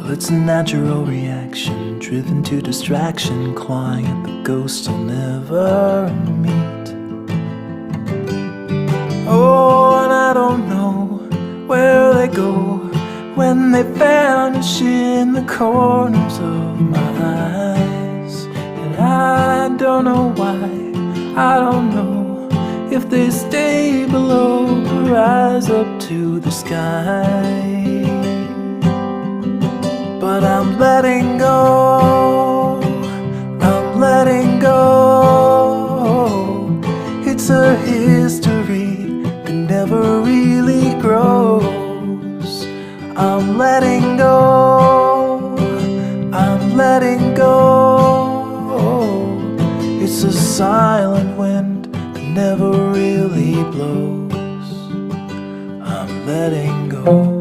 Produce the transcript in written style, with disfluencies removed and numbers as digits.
Well, it's a natural reaction, driven to distraction, clawing at the ghosts I'll never meet. Oh, and I don't know where they go when they vanish in the corners of my eyes. And I don't know why, I don't know if they stay below or rise up to the sky. But I'm letting go, I'm letting go. It's a history that never really grows. I'm letting go, I'm letting go. It's a silent wind that never really blows. I'm letting go.